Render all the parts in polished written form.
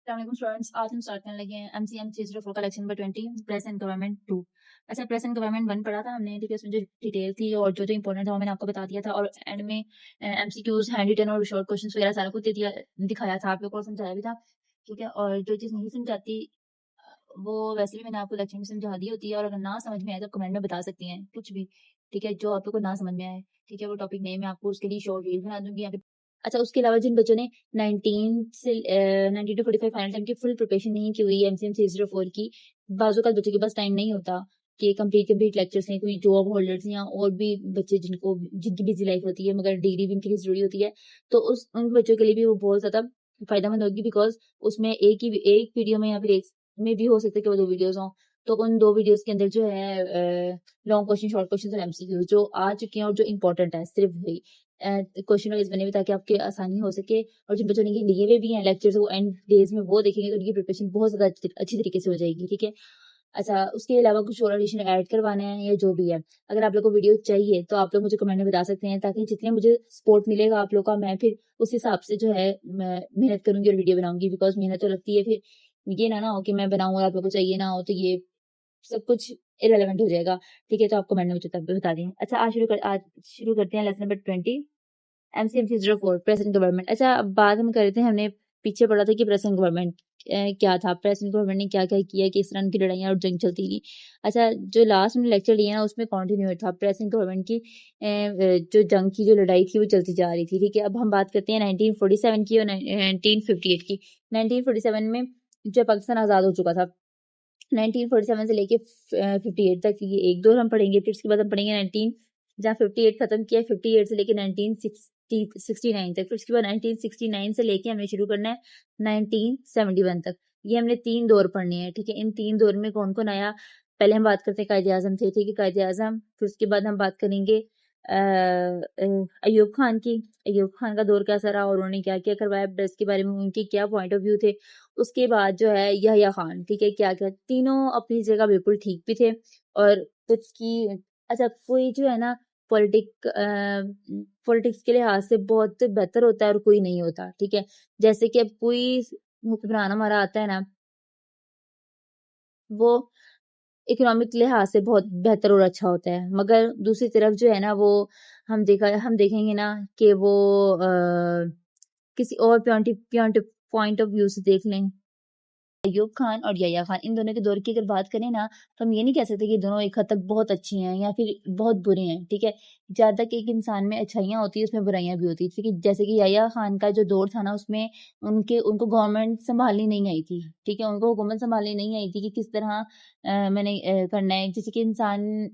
السلام علیکم اسٹوڈنٹس، آج ہم اسٹارٹ کرنے لگے ہیں MCM 304 کا lecture number 20 press and government 2۔ اچھا، پریس اینڈ گورنمنٹ 1 پڑھا تھا ہم نے، ٹھیک ہے، اس میں جو ڈیٹیل تھی اور جو امپورٹنٹ تھا وہ میں نے آپ کو بتا دیا تھا، اور اینڈ میں MCQs، ہینڈ ریٹن اور شارٹ کوشچنس وغیرہ سارا کچھ دکھایا تھا آپ لوگوں کو، سمجھایا بھی تھا، ٹھیک ہے۔ اور جو چیز نہیں سمجھاتی وہ ویسے بھی میں نے آپ کو لیکچر میں سمجھا دی ہوتی ہے، اور اگر نہ سمجھ میں آئے تو کمنٹ میں بتا سکتی ہیں کچھ بھی، ٹھیک ہے، جو آپ لوگ کو نہ سمجھ میں آئے، ٹھیک ہے۔ وہ ٹاپک نہیں، میں آپ کو اس کے لیے شارٹ ریل بنا دوں گی یہاں پہ۔ اچھا، اس کے علاوہ جن بچوں نے 19 to 45 فائنل ٹائم کی فل پریپریشن نہیں کی ہوئی ہے MCM 304 کی، بعض اوقات بچوں کے پاس ٹائم نہیں ہوتا کہ کمپلیٹ لیکچرز ہیں، کوئی جاب ہولڈرز یا اور بھی بچے جن کی بزی لائف ہوتی ہے مگر ڈگری بھی ان کے لیے ضروری ہوتی ہے، تو ان بچوں کے لیے بھی وہ بہت زیادہ فائدہ مند ہوگی، بیکاز اس میں ایک ویڈیو میں یا پھر ایک میں بھی ہو سکتا ہے کہ وہ 2 ویڈیوز ہوں، تو ان 2 ویڈیوز کے اندر جو ہے لانگ کوشچن، شارٹ کوشچن اور MCQs جو آ چکے ہیں اور جو امپورٹنٹ ہے صرف وہی کوشچن وائز بنے ہوئے تاکہ آپ کی آسانی ہو سکے، اور جن بچوں نے لیے ہوئے بھی ہیں لیکچرز وہ اینڈ ڈیز میں وہ دیکھیں گے تو ان کی پریپریشن بہت زیادہ اچھی طریقے سے ہو جائے گی، ٹھیک ہے۔ اچھا، اس کے علاوہ کچھ اور ایڈیشن ایڈ کروانا ہے یا جو بھی ہے، اگر آپ لوگ کو ویڈیو چاہیے تو آپ لوگ مجھے کمنٹ میں بتا سکتے ہیں، تاکہ جتنے مجھے سپورٹ ملے گا آپ لوگ کا، میں پھر اس حساب سے جو ہے میں محنت کروں گی اور ویڈیو بناؤں گی، بیکاز محنت تو لگتی ہے، پھر یہ نہ ہو کہ میں بناؤں اور آپ لوگ کو چاہیے نہ ہو تو یہ سب کچھ irrelevant ہو جائے گا، ٹھیک ہے۔ تو آپ کمنٹ میں مجھے بتا دیں۔ اچھا، آج شروع کرتے ہیں lesson number 20 MCM 304 present government. اچھا، اب بات ہم کرتے ہیں، ہم نے پیچھے پڑھا تھا کہ پریزنٹ گورنمنٹ کیا تھا، پریزنٹ گورنمنٹ نے کیا کیا کیا، کس طرح کی لڑائیاں اور جنگ چلتی تھی۔ اچھا، جو لاسٹ میں لیکچر لیا نا اس میں کنٹینیو تھا پریزنٹ گورنمنٹ کی جو جنگ کی جو لڑائی تھی وہ چلتی جا رہی تھی، ٹھیک ہے۔ اب ہم بات کرتے ہیں 1947 کی اور 1958 کی۔ 1947 میں جو پاکستان آزاد ہو چکا تھا، 1947 سے لے کے 58 تک، یہ ایک دور ہم پڑھیں گے، پھر اس کے بعد ہم پڑھیں گے جہاں 58 ختم کیا، 58 سے لے کے 1969 تک، پھر اس کے بعد 1969 سے لے کے ہم نے شروع کرنا ہے 1971 تک۔ یہ ہم نے 3 دور پڑھنے ہیں، ٹھیک ہے۔ ان 3 دور میں کون کون آیا، پہلے ہم بات کرتے ہیں قائد اعظم تھے، ٹھیک ہے، قائد اعظم، پھر اس کے بعد ہم بات کریں گے ایوب خان کی، ایوب خان کا دور کیسا رہا اور انہوں نے کیا کیا کروایا، اس کے بارے میں ان کے کیا پوائنٹ آف ویو تھے۔ اس کے بعد جو ہے یحییٰ خان، ٹھیک ہے، کیا کیا، تینوں اپنی جگہ بالکل ٹھیک بھی تھے، اور کچھ کی اچھا کوئی جو ہے نا پولیٹکس کے لحاظ سے بہت بہتر ہوتا ہے اور کوئی نہیں ہوتا، ٹھیک ہے۔ جیسے کہ اب کوئی حکمران ہمارا آتا ہے نا، وہ اکنامک لحاظ سے بہت بہتر اور اچھا ہوتا ہے، مگر دوسری طرف جو ہے نا وہ ہم دیکھیں گے نا کہ وہ کسی اور پوائنٹ آف ویو سے دیکھ لیں، ایوب خان اور یحییٰ خان، ان دونوں کے دور کی اگر بات کریں نا تو ہم یہ نہیں کہہ سکتے کہ دونوں ایک حد تک بہت اچھے ہیں یا پھر بہت برے ہیں، ٹھیک ہے۔ جہاں تک ایک انسان میں اچھائیاں ہوتی ہیں اس میں برائیاں بھی ہوتی ہیں، ٹھیک ہے۔ جیسے کہ یحییٰ خان کا جو دور تھا نا اس میں ان کو گورنمنٹ سنبھالنی نہیں آئی تھی، ٹھیک ہے، ان کو حکومت سنبھالنی نہیں آئی تھی کہ کس طرح میں نے کرنا ہے، جیسے کہ انسان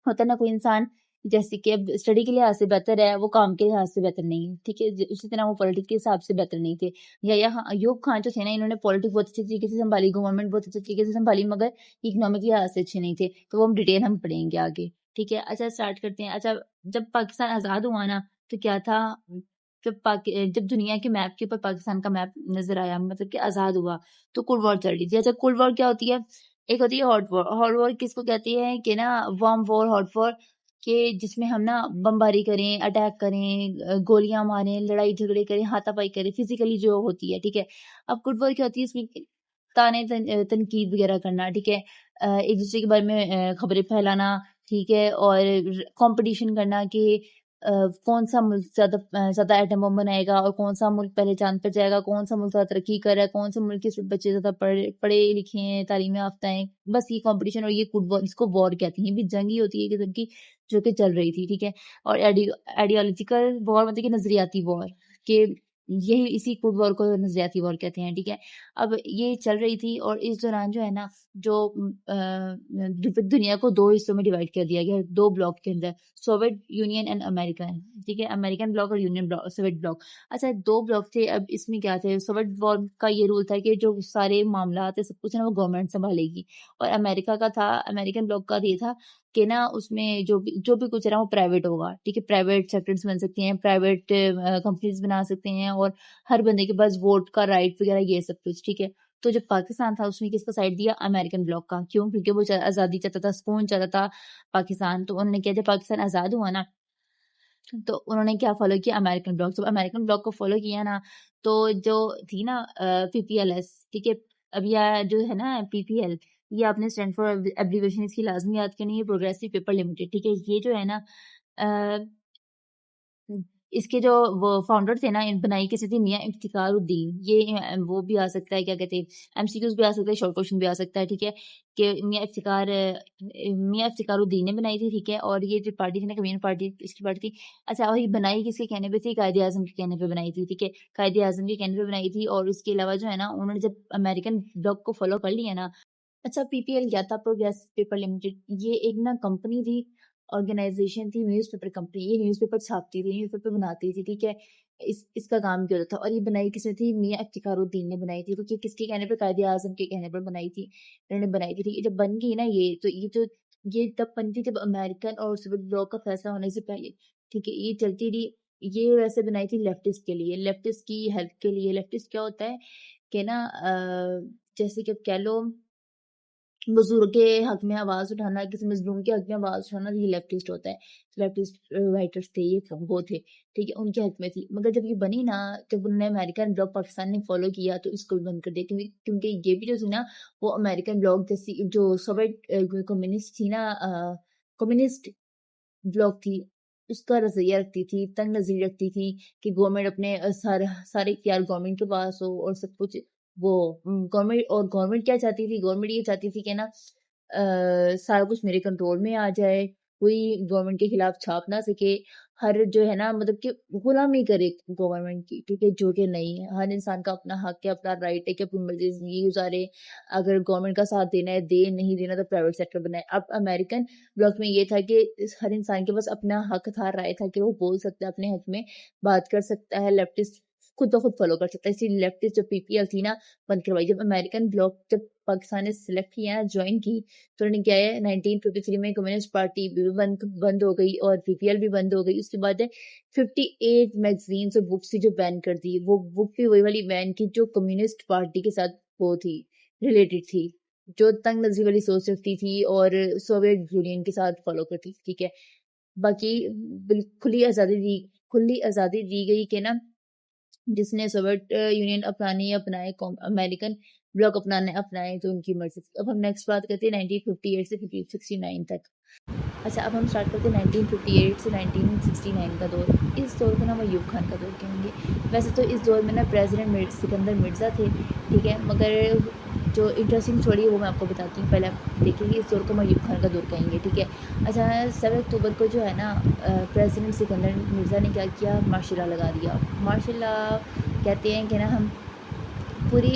ہوتا نا، کوئی انسان جیسے کہ اب اسٹڈی کے لحاظ سے بہتر ہے وہ کام کے لحاظ سے بہتر نہیں ہے، ٹھیک ہے، اسی طرح وہ پولیٹکس کے حساب سے بہتر نہیں تھے۔ ایوب خان جو تھے نا، انہوں نے پولیٹکس بہت اچھے طریقے سے سنبھالی، گورنمنٹ بہت اچھے طریقے سے سنبھالی، مگر اکنامک لحاظ سے اچھے نہیں تھے، تو وہ ہم ڈیٹیل ہم پڑھیں گے آگے، ٹھیک ہے۔ اچھا، اسٹارٹ کرتے ہیں۔ اچھا، جب پاکستان آزاد ہوا نا تو کیا تھا، جب دنیا کے میپ کے اوپر پاکستان کا میپ نظر آیا، مطلب کہ آزاد ہوا، تو کولڈ وار چل رہی تھی۔ اچھا، کولڈ وار کیا ہوتی ہے، ایک ہوتی ہے ہاٹ وار۔ ہاٹ وار کس کو کہتی ہے کہ نا وارم وار، ہاٹ وار، کہ جس میں ہم نا بمباری کریں، اٹیک کریں، گولیاں ماریں، لڑائی جھگڑے کریں، ہاتھا پائی کریں، فزیکلی جو ہوتی ہے، ٹھیک ہے۔ اب کولڈ وار کیا ہوتی ہے، اس میں تانے تنقید وغیرہ کرنا، ٹھیک ہے، ایک دوسرے کے بارے میں خبریں پھیلانا، ٹھیک ہے، اور کمپٹیشن کرنا کہ کون سا ملک زیادہ ایٹم بم بنائے گا اور کون سا ملک پہلے چاند پر جائے گا، کون سا ملک زیادہ ترقی کر رہا ہے، کون سا ملک کے بچے زیادہ پڑھے لکھے ہیں، تعلیم یافتہ ہیں، بس یہ کمپٹیشن، اور یہ کولڈ وار، اس کو وار کہتی ہیں، بھی جنگ ہی ہوتی ہے قسم کی جو کہ چل رہی تھی، ٹھیک ہے۔ اور آئیڈیالوجیکل وار مطلب کہ نظریاتی وار، کہ یہی اسی کولڈ وار کو نظریاتی وار کہتے ہیں، ٹھیک ہے۔ اب یہ چل رہی تھی اور اس دوران جو ہے نا جو دنیا کو 2 حصوں میں ڈیوائڈ کر دیا گیا، 2 بلاک کے اندر، سوویت یونین اینڈ امریکن، ٹھیک ہے، امریکن بلاک اور یونین بلاک، سوویت بلاک۔ اچھا، 2 بلاک تھے۔ اب اس میں کیا تھے، سوویت بلاک کا یہ رول تھا کہ جو سارے معاملات ہے سب کچھ نا وہ گورنمنٹ سنبھالے گی، اور امریکہ کا تھا، امریکن بلاک کا یہ تھا کہ نا اس میں جو بھی کچھ ہے نا وہ پرائیویٹ ہوگا، ٹھیک ہے، پرائیویٹ سیکٹرز بن سکتے ہیں، پرائیویٹ کمپنیز بنا سکتے ہیں، اور ہر بندے کے پاس ووٹ کا رائٹ وغیرہ یہ سب کچھ، ٹھیک ہے۔ تو جب پاکستان تھا اس میں کس کا سائڈ دیا، امریکن بلاک کا، کیوں، کیونکہ وہ آزادی چاہتا تھا، سکون چاہتا تھا پاکستان، تو انہوں نے کیا، جب پاکستان آزاد ہوا نا تو انہوں نے کیا فالو کیا؟ American block. جب امریکن بلاک کو فالو کیا نا تو جو تھی نا پی پی ایل ایس، ٹھیک ہے، اب یہ جو ہے نا پی پی ایل، یہ آپ نے اسٹینڈ فار ایبریویشن اس کی لازمی یاد کرنی ہے، پروگریسو پیپر لمیٹڈ. ٹھیک ہے، یہ جو ہے نا اس کے جو وہ فاؤنڈر تھے نا، بنائی کسی تھی میاں افتخار الدین. یہ وہ بھی آ سکتا ہے، کیا کہتے ہیں، ایم سی کیوز بھی آ سکتا ہے، شارٹ کوشچن بھی آ سکتا ہے. ٹھیک ہے کہ میاں افتخار الدین نے بنائی تھی. ٹھیک ہے، اور یہ جو پارٹی تھی نا، کمیونسٹ پارٹی، اس کی پارٹی تھی. اچھا، اور یہ بنائی کس کے کہنے پہ تھی؟ قائد اعظم کے کہنے پہ بنائی تھی. ٹھیک ہے، قائد اعظم کے کہنے پہ بنائی تھی. اور اس کے علاوہ جو ہے نا، انہوں نے جب امریکن بلاک کو فالو کر لیا نا. اچھا، پی پی ایل کیا تھا؟ Progress paper limited. یہ ایک نا کمپنی تھی، آرگنائزیشن تھی، نیوز پیپر کمپنی. یہ نیوز پیپر چھاپتی تھی، نیوز پیپر بناتی تھی. ٹھیک ہے، اس کا کام کیا ہوتا تھا. اور یہ بنائی کس نے تھی؟ میاں افتخار الدین نے بنائی تھی. کیونکہ کس کے کہنے پہ؟ قائد اعظم کے کہنے پر بنائی تھی، انہوں نے بنائی تھی. ٹھیک ہے، جب بن گئی نا یہ، تو یہ تب بنی تھی جب امریکن اور سول بلاک کا فیصلہ ہونے سے پہلے. ٹھیک ہے، یہ چلتی رہی. یہ ویسے بنائی تھی لیفٹسٹ کے لیے، لیفٹسٹ کی ہیلپ کے لیے. لیفٹسٹ کیا ہوتا ہے کہ نا جیسے کہ کہہ لو مزدور کے حق میں آواز اٹھانا، کسی مظلوم کے حق میں آواز اٹھانا، یہ لیفٹسٹ ہوتا ہے. لیفٹسٹ رائٹرز تھے یہ، وہ تھے. ٹھیک ہے، ان کے حق میں تھی. مگر جب یہ بنی نا، جب انہوں نے امریکن بلاک پاکستان نے فالو کیا تو اس کو بھی بند کر دیا. کیونکہ یہ بھی جو تھی نا، وہ امریکن بلاک جیسی جو سوویت کمیونسٹ تھی نا، کمیونسٹ بلاک تھی، اس کا نظریہ رکھتی تھی، تنگ نظری رکھتی تھی کہ گورنمنٹ اپنے سارے اختیار گورنمنٹ کے پاس ہو اور سب کچھ وہ گورنمنٹ. اور گورنمنٹ کیا چاہتی تھی؟ گورنمنٹ یہ چاہتی تھی کہ نا سارا کچھ میرے کنٹرول میں آ جائے، کوئی گورنمنٹ کے خلاف چھاپ نہ سکے، ہر جو ہے نا مطلب کہ غلامی کرے گورنمنٹ کی. ٹھیک ہے، جو کہ نہیں ہے. ہر انسان کا اپنا حق ہے، اپنا رائٹ ہے کہ اپنی مرضی زندگی گزارے. اگر گورنمنٹ کا ساتھ دینا ہے دے، نہیں دینا تو پرائیویٹ سیکٹر بنائے. اب امریکن بلاک میں یہ تھا کہ ہر انسان کے پاس اپنا حق تھا، رائے تھا کہ وہ بول سکتا ہے، اپنے حق میں بات کر سکتا ہے. لیفٹسٹ خود بخود فالو کر سکتا ہے. اسی لیفٹسٹ جو پی پی ایل تھی نا، بند کروائی. جب امریکن بلاک جب پاکستان نے سلیکٹ کیا نا، جوائن کی، تو انہوں نے کیا ہے 1953 میں کمیونسٹ پارٹی بھی بند ہو گئی اور پی پی ایل بھی بند ہو گئی. اس کے بعد 58 میگزینز اور بکس جو بین کر دی. وہ بک بھی وہی والی بین کی جو کمیونسٹ پارٹی کے ساتھ وہ تھی، ریلیٹڈ تھی، جو تنگ نظری والی سوچ رکھتی تھی اور سوویت یونین کے ساتھ فالو کرتی تھی. ٹھیک ہے، باقی کھلی آزادی دی گئی کہ نا جس نے سوویت یونین اپنانے یا اپنائے، امریکن بلاک اپنانے اپنائے، تو ان کی مرضی. اب ہم نیکسٹ بات کرتے ہیں 1958 سے 69 تک. اچھا، اب ہم سٹارٹ کرتے ہیں 1958 سے 1969 کا دور. اس دور کو نا ہم ایوب خان کا دور کہیں گے. ویسے تو اس دور میں نا پریزیڈنٹ سکندر مرزا تھے. ٹھیک ہے، مگر جو انٹرسٹنگ اسٹوری ہے وہ میں آپ کو بتاتی ہوں. پہلے آپ دیکھیں گے اس دور کو ہم ایوب خان کا دور کہیں گے. ٹھیک ہے، اچھا، 7 اکتوبر کو جو ہے نا پریزیڈنٹ سکندر مرزا نے کیا کیا؟ مارشل لا لگا دیا. مارشل لا کہتے ہیں کہ نا ہم پوری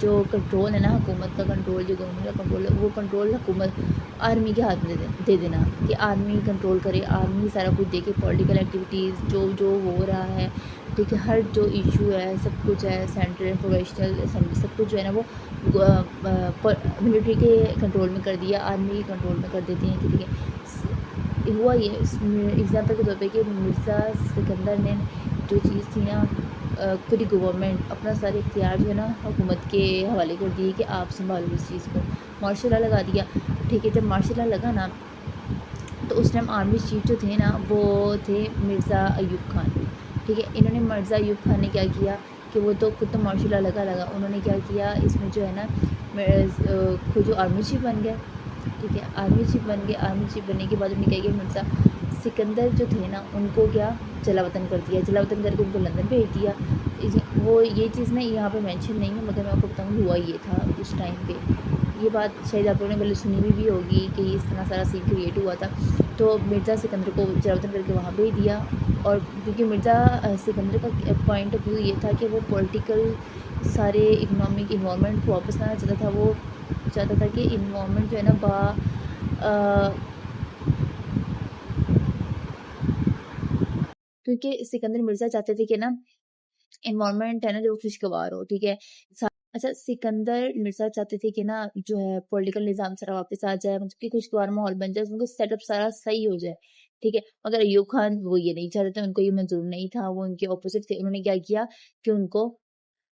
جو کنٹرول ہے نا حکومت کا کنٹرول، جو گورنمنٹ کا کنٹرول ہے، وہ کنٹرول حکومت آرمی کے ہاتھ میں دے دینا کہ آرمی کنٹرول کرے، آرمی سارا کچھ دیکھے، پولیٹیکل ایکٹیویٹیز جو ہو رہا ہے. ٹھیک ہے، ہر جو ایشو ہے سب کچھ ہے، سینٹرل پروفیشنل اسمبلی سب کچھ جو ہے نا وہ ملٹری کے کنٹرول میں کر دیا، آرمی کے کنٹرول میں کر دیتے ہیں. ٹھیک ہے، ہوا یہ اگزامپل کے طور پہ کہ مرزا سکندر نے جو چیز تھی نا پوری گورنمنٹ اپنا سارے اختیار جو ہے نا حکومت کے حوالے کر دیے کہ آپ سنبھالو اس چیز کو. مارشل لا لگا دیا. ٹھیک ہے، جب مارشل لا لگا نا تو اس ٹائم آرمی چیف جو تھے نا وہ تھے مرزا ایوب خان. ٹھیک ہے، انہوں نے مرزا ایوب خان نے کیا کیا کہ وہ تو خود تو مارشل لا لگا انہوں نے کیا کیا اس میں جو ہے نا خود جو آرمی چیف بن گئے. ٹھیک ہے، آرمی چیف بن گئے. آرمی چیف بننے کے بعد انہوں نے کیا کیا؟ مرزا سکندر جو تھے نا ان کو کیا جلا وطن کر دیا. جلا وطن کر کے ان کو لندن بھیج دیا. وہ یہ چیز نا یہاں پہ مینشن نہیں ہے، مگر میں آپ کو بتاؤں ہوا یہ تھا اس ٹائم پہ. یہ بات شاید آپ لوگوں نے پہلے سنی بھی ہوگی کہ اس طرح سارا سین کریٹ ہوا تھا. تو مرزا سکندر کو جلا وطن کر کے وہاں بھیج دیا. اور کیونکہ مرزا سکندر کا پوائنٹ آف ویو یہ تھا کہ وہ پولیٹیکل سارے اکنامک انوائرمنٹ کو واپس لانا چاہتا تھا. وہ چاہتا تھا کہ انوائرمنٹ جو ہے نا کیونکہ سکندر مرزا چاہتے تھے کہ نا انوائرمنٹ ہے نا جو خوشگوار ہو. ٹھیک ہے، اچھا، سکندر مرزا چاہتے تھے کہ نا جو ہے پولیٹیکل نظام سارا واپس آ جائے، مطلب کہ خوشگوار ماحول بن جائے، ان کو سیٹ اپ سارا صحیح ہو جائے. ٹھیک ہے، مگر ایوب خان وہ یہ نہیں چاہتے تھے، ان کو یہ منظور نہیں تھا، وہ ان کے اپوزٹ تھے. انہوں نے کیا کیا کہ ان کو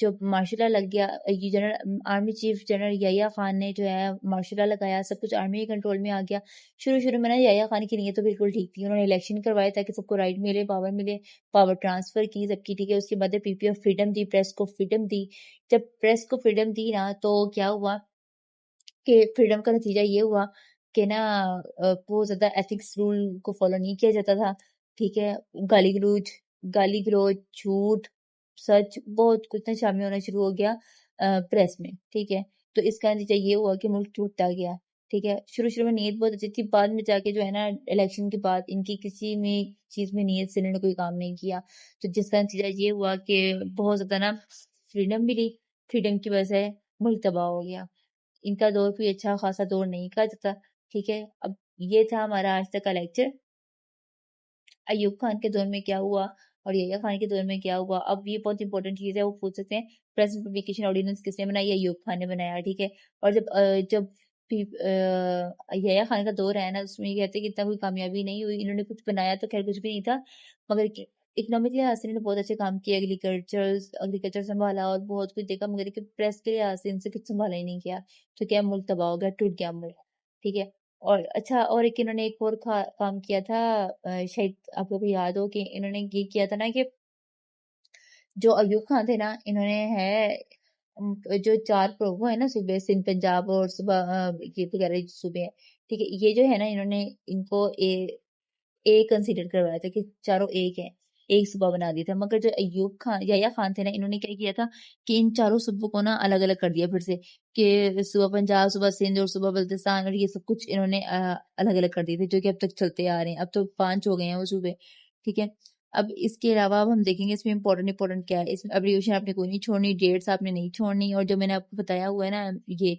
جو مارشل لا لگ گیا، general army chief general Yahya Khan نے جو ہے مارشل لا لگایا، سب کچھ آرمی کے کنٹرول میں آ گیا. شروع میں نا یحییٰ خان کی نیت تو بالکل ٹھیک تھی، انہوں نے الیکشن کروائے تاکہ سب کو رائٹ ملے، پاور ملے، پاور ٹرانسفر کی سب کی، ٹھیک ہے. اس کے بعد پی پی آف فریڈم دی، پریس کو فریڈم دی. جب پریس کو فریڈم دی نا تو کیا ہوا کہ فریڈم کا نتیجہ یہ ہوا کہ نا بہت زیادہ ایتھکس رول کو فالو نہیں کیا جاتا تھا، ٹھیک ہے. گالی گلوچ جھوٹ سچ بہت کچھ نا شامل ہونا شروع ہو گیا پریس میں، ٹھیک ہے. تو اس کا نتیجہ یہ ہوا کہ ملک ٹوٹتا گیا، ٹھیک ہے. شروع میں نیت بہت اچھی تھی، بعد میں جا کے جو ہے نا الیکشن کے بعد ان کی کسی میں چیز میں نیت سے انہوں نے کوئی کام نہیں کیا، تو جس کا نتیجہ یہ ہوا کہ بہت زیادہ نا فریڈم ملی، فریڈم کی وجہ سے ملک تباہ ہو گیا. ان کا دور کوئی اچھا خاصا دور نہیں کہا جاتا، ٹھیک ہے. اب یہ تھا ہمارا آج تک کا لیکچر. ایوب خان کے دور میں کیا ہوا اور یحییٰ خان کے دور میں کیا ہوا. اب یہ بہت امپورٹنٹ چیز ہے، وہ پوچھ سکتے ہیں پریزنٹ پبلیکیشن آرڈیننس کس نے بنایا؟ ایوب خان نے بنایا، ٹھیک ہے. اور جب یحییٰ خان کا دور ہے نا، اس میں یہ کہتے ہیں کہ اتنا کوئی کامیابی نہیں ہوئی، انہوں نے کچھ بنایا تو خیر کچھ بھی نہیں تھا، مگر اکنامک لحاظ سے انہوں نے بہت اچھے کام کیے، ایگریکلچر سنبھالا اور بہت کچھ دیکھا، مگر پریس کے لحاظ سے ان سے کچھ سنبھالا ہی نہیں کیا، تو کیا ملک تباہ ہو گیا، ٹوٹ گیا ملک، ٹھیک ہے. اور اچھا، اور ایک انہوں نے ایک اور کام کیا تھا، شاید آپ کو یاد ہو کہ انہوں نے یہ کیا تھا نا کہ جو ایوب خان تھے نا، انہوں نے ہے جو 4 وہ ہے نا صوبے، سندھ، پنجاب اور یہ وغیرہ صوبے ہیں، ٹھیک ہے. یہ جو ہے نا انہوں نے ان کو ایک کنسیڈر کروایا تھا کہ چاروں ایک ہیں، ایک صوبہ بنا دیا تھا. مگر جو ایوب خان یحییٰ خان تھے نا، انہوں نے کیا کیا تھا کہ ان چاروں صوبوں کو نا الگ الگ کر دیا پھر سے، کہ صوبہ پنجاب، صوبہ سندھ اور صوبہ بلتستان، اور یہ سب کچھ انہوں نے الگ الگ کر دیے تھے، جو کہ اب تک چلتے آ رہے ہیں. اب تو 5 ہو گئے ہیں وہ صوبے، ٹھیک ہے. اب اس کے علاوہ اب ہم دیکھیں گے اس میں امپورٹنٹ کیا ہے. اس میں ابریویشن آپ نے کوئی نہیں چھوڑنی، ڈیٹس آپ نے نہیں چھوڑنی، اور جو میں نے آپ کو بتایا ہوا ہے نا، یہ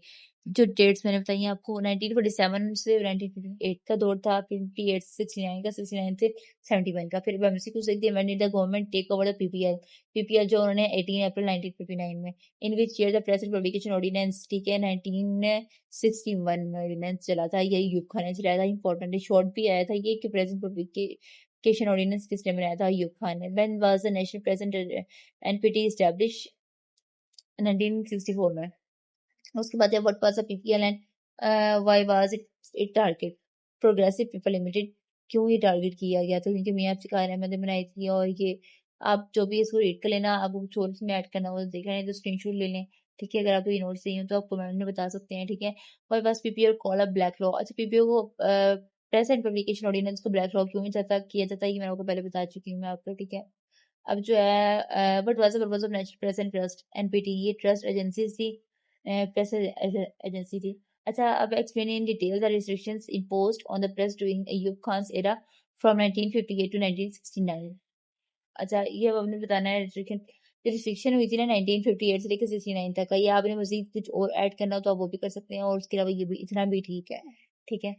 جو ڈیٹس میں نے بتائی ہیں آپ کو، 1947 سے 1958 کا دور تھا، 58 سے 69 کا، 69 سے 71 کا. پھر government take over P P L جو انہوں نے 18 اپریل 1959 میں، in which year the present publication ordinance, ٹھیک ہے، 1961 میں آرڈیننس چلا تھا، یہ ایوب خان نے چلایا تھا. امپورٹنٹ شارٹ بھی آیا تھا یہ کہ پریزنٹ پبلیکیشن آرڈیننس کس نے بنایا تھا؟ ایوب خان نے. when was the national president NPT established 1964 میں. اس کے بعد what was the PPL and why was it target progressive people limited، کیوں یہ ٹارگٹ کیا گیا تھا؟ کیونکہ میاں افتخار احمد نے بنائی تھی. اور یہ آپ جو بھی اس کو ریڈ کر لینا، آپ کو چھوٹے میں ایڈ کرنا وہ دیکھ لیں، تو اسکرین شاٹ لے لیں، ٹھیک ہے. اگر آپ یہ نوٹس نہیں ہوں تو آپ کمنٹ میں بتا سکتے ہیں، ٹھیک ہے. why was PPL called a black law؟ اچھا، پی پی او کو پریزنٹ پبلیکیشن آرڈیننس کو بلیک لا کیوں نہیں کیا جاتا، یہ میں آپ کو پہلے بتا چکی ہوں میں آپ کو، ٹھیک ہے. اب جو ہے but was purpose of national press and trust NPT، یہ ٹرسٹ ایجنسی تھی، پریس ایجنسی تھی. اچھا، اب explain in detail the restrictions imposed on the press during Ayub Khan's era from 1958 to 1969. اچھا، یہ اب ہم نے بتانا ہے ریسٹرکشن ہوئی تھی نا 1958 سے لے کے 69 تک کا. یہ آپ نے مزید کچھ اور ایڈ کرنا ہو تو آپ وہ بھی کر سکتے ہیں، اور اس کے علاوہ یہ بھی اتنا بھی ٹھیک ہے، ٹھیک ہے.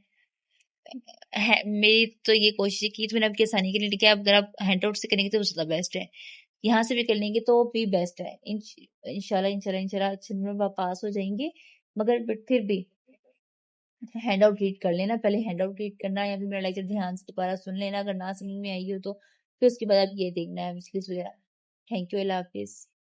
میری تو یہ کوشش کی تو میں نے آپ کی آسانی کے لیے لکھا ہے. اب اگر آپ ہینڈ آؤٹ سے کریں گے تو زیادہ بیسٹ ہے، یہاں سے بھی کر لیں گے تو بھی بیسٹ ہے. انشاءاللہ اچھے نمبر پاس ہو جائیں گے. مگر پھر بھی ہینڈ آؤٹ ریڈ کر لینا، پہلے ہینڈ آؤٹ ریڈ کرنا، یا پھر میرا لیکچر دھیان سے دوبارہ سن لینا، اگر نہ سمجھ میں آئی ہو تو پھر اس کے بعد آپ یہ دیکھنا ہے مسلس وغیرہ. تھینک یو، اللہ حافظ.